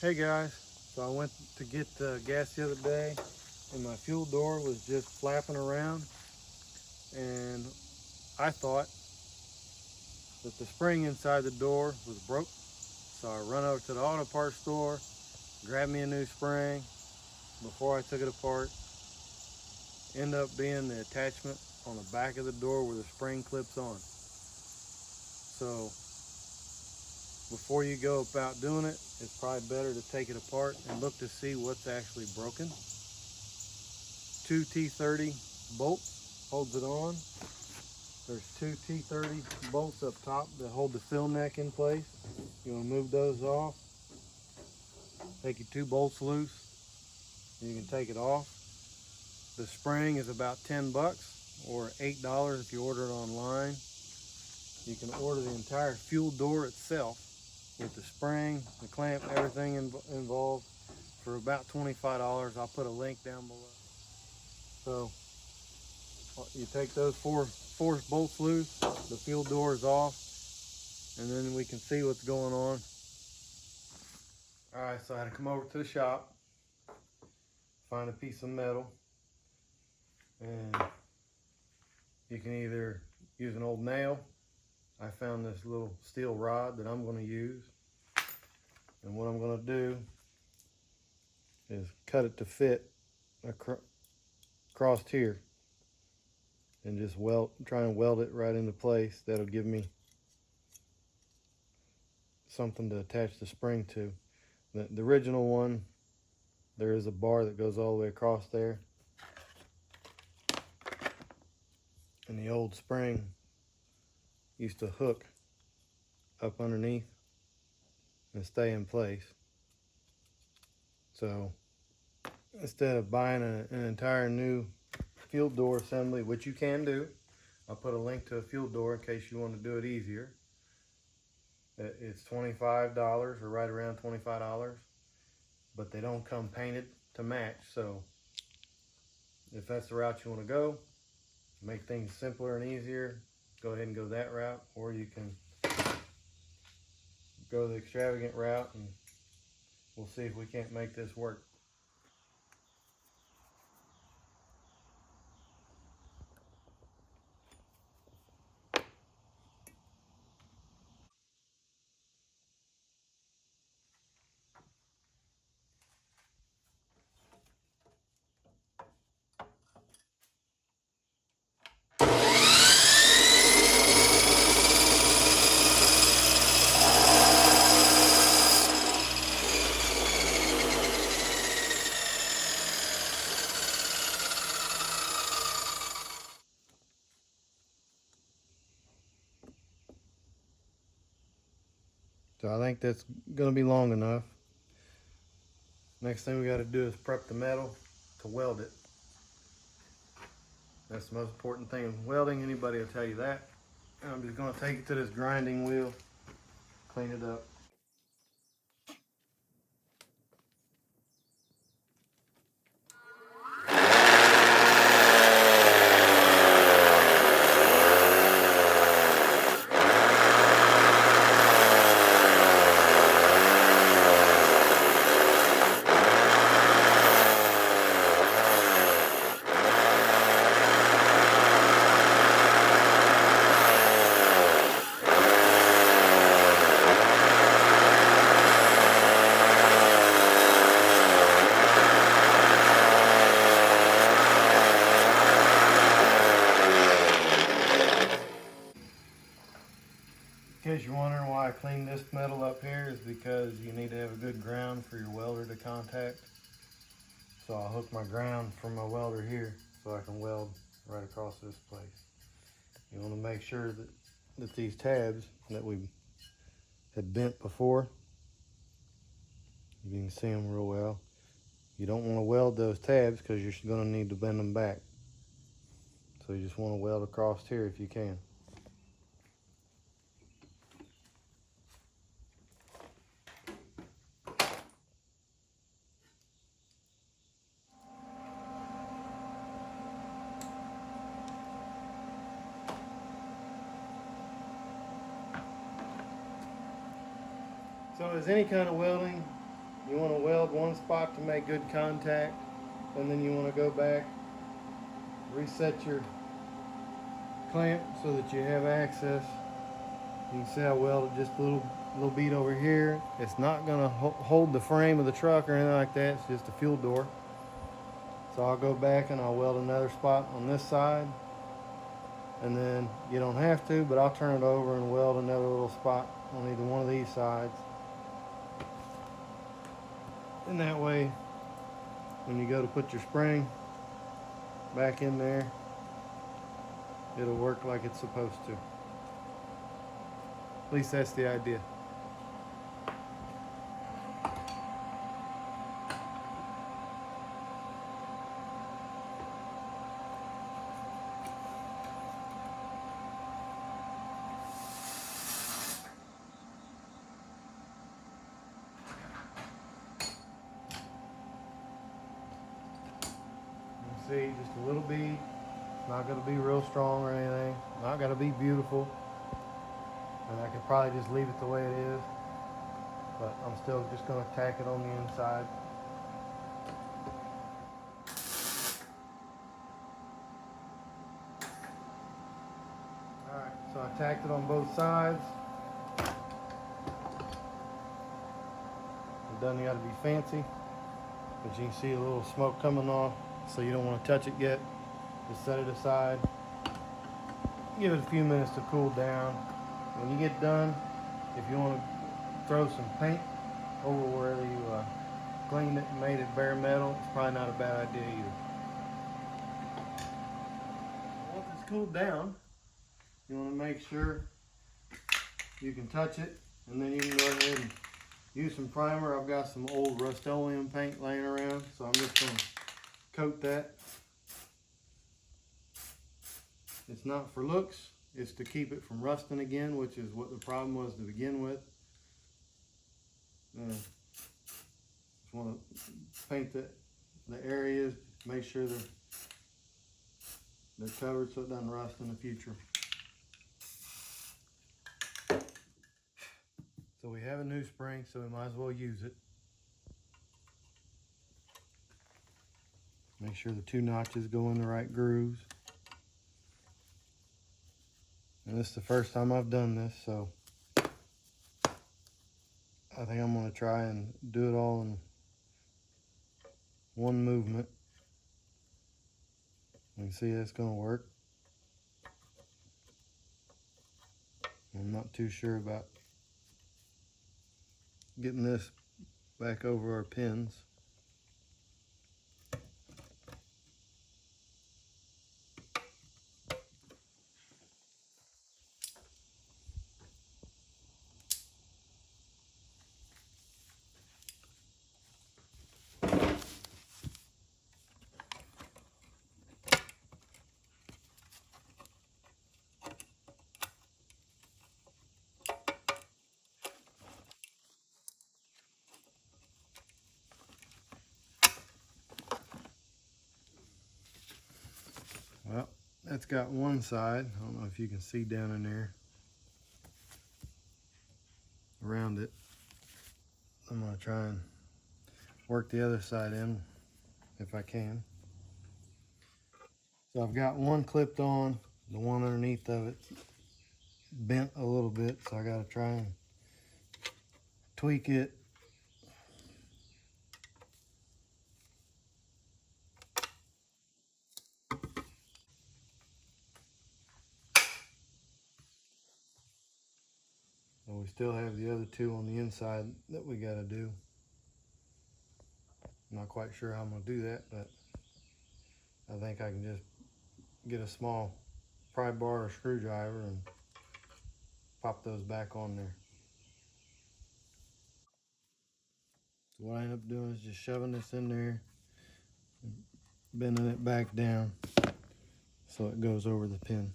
Hey guys, so I went to get gas the other day and my fuel door was just flapping around, and I thought that the spring inside the door was broke. So I run over to the auto parts store, grabbed me a new spring. Before I took it apart, end up being the attachment on the back of the door where the spring clips on. So before you go about doing it, it's probably better to take it apart and look to see what's actually broken. Two T30 bolts holds it on. There's two T30 bolts up top that hold the fill neck in place. You want to move those off. Take your two bolts loose and you can take it off. The spring is about 10 bucks or $8 if you order it online. You can order the entire fuel door itself with the spring, the clamp, everything involved for about $25. I'll put a link down below. So you take those four bolts loose, the fuel door is off, and then we can see what's going on. All right, so I had to come over to the shop, find a piece of metal, and you can either use an old nail. I found this little steel rod that I'm going to use, and what I'm going to do is cut it to fit across here and just try and weld it right into place. That'll give me something to attach the spring to. The original one, there is a bar that goes all the way across there, and the old spring used to hook up underneath and stay in place. So instead of buying an entire new fuel door assembly, which you can do, I'll put a link to a fuel door in case you want to do it easier. It's $25 or right around $25, but they don't come painted to match. So if that's the route you want to go, make things simpler and easier, go ahead and go that route, or you can go the extravagant route, and we'll see if we can't make this work. So I think that's going to be long enough. Next thing we got to do is prep the metal to weld it. That's the most important thing in welding. Anybody will tell you that. And I'm just going to take it to this grinding wheel, clean it up. In case you're wondering why I cleaned this metal up here, is because you need to have a good ground for your welder to contact. So I'll hook my ground from my welder here so I can weld right across this place. You want to make sure that these tabs that we had bent before, you can see them real well. You don't want to weld those tabs because you're going to need to bend them back. So you just want to weld across here if you can. So as any kind of welding, You want to weld one spot to make good contact, and then you want to go back, reset your clamp so that you have access. You can see I welded just a little bead over here. It's not going to hold the frame of the truck or anything like that. It's just a fuel door. So I'll go back and I'll weld another spot on this side. And then you don't have to, but I'll turn it over and weld another little spot on either one of these sides. And that way, when you go to put your spring back in there, it'll work like it's supposed to. At least that's the idea. See, just a little bead. It's not going to be real strong or anything. Not going to be beautiful. And I could probably just leave it the way it is. But I'm still just going to tack it on the inside. Alright, so I tacked it on both sides. It doesn't got to be fancy. But you can see a little smoke coming off. So you don't want to touch it yet. Just set it aside. Give it a few minutes to cool down. When you get done, if you want to throw some paint over where you cleaned it and made it bare metal, it's probably not a bad idea either. Once it's cooled down, you want to make sure you can touch it, and then you can go ahead and use some primer. I've got some old Rust-Oleum paint laying around, so I'm just going to coat that. It's not for looks, it's to keep it from rusting again, which is what the problem was to begin with. Just want to paint the areas, make sure they're covered so it doesn't rust in the future. So we have a new spring, so we might as well use it. Make sure the two notches go in the right grooves. And this is the first time I've done this, so I think I'm going to try and do it all in one movement. You can see it's going to work. I'm not too sure about getting this back over our pins. Well, that's got one side. I don't know if you can see down in there around it. I'm going to try and work the other side in if I can. So I've got one clipped on, the one underneath of it bent a little bit, so I got to try and tweak it. And we still have the other two on the inside that we got to do. I'm not quite sure how I'm going to do that, but I think I can just get a small pry bar or screwdriver and pop those back on there. So what I end up doing is just shoving this in there, and bending it back down so it goes over the pin.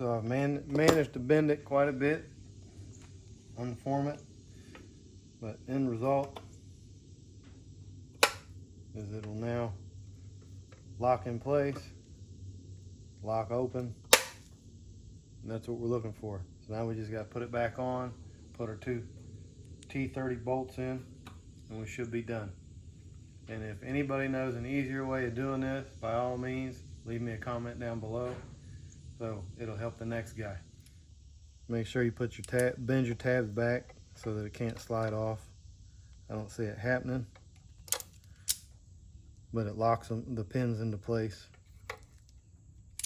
So I've managed to bend it quite a bit, unform it, but end result is it will now lock in place, lock open, and that's what we're looking for. So now we just got to put it back on, put our two T30 bolts in, and we should be done. And if anybody knows an easier way of doing this, by all means, leave me a comment down below, so it'll help the next guy. Make sure you put your bend your tabs back so that it can't slide off. I don't see it happening, but it locks the pins into place.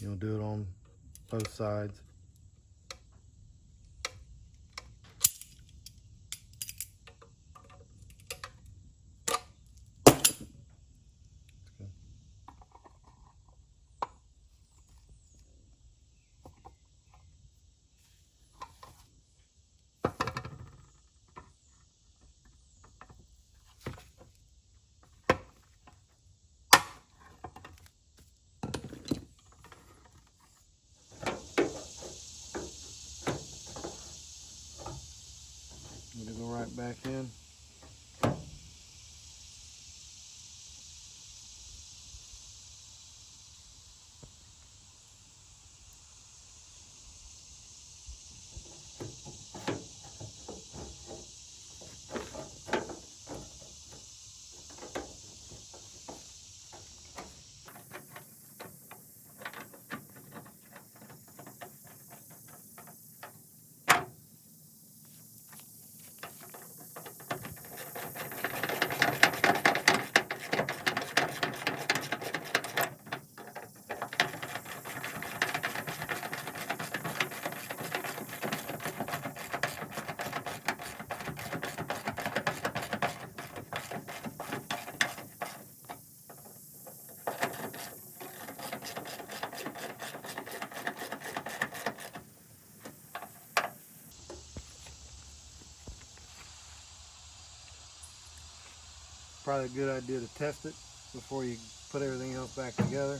You'll do it on both sides. I'm gonna go right back in. Probably a good idea to test it before you put everything else back together.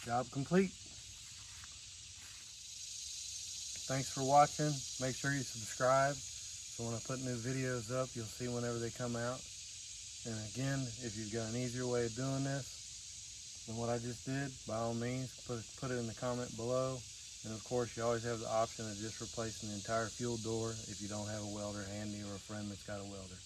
Job complete. Thanks for watching. Make sure you subscribe, so when I put new videos up, you'll see whenever they come out. And again, if you've got an easier way of doing this than what I just did, by all means, put it in the comment below. And of course, you always have the option of just replacing the entire fuel door if you don't have a welder handy or a friend that's got a welder.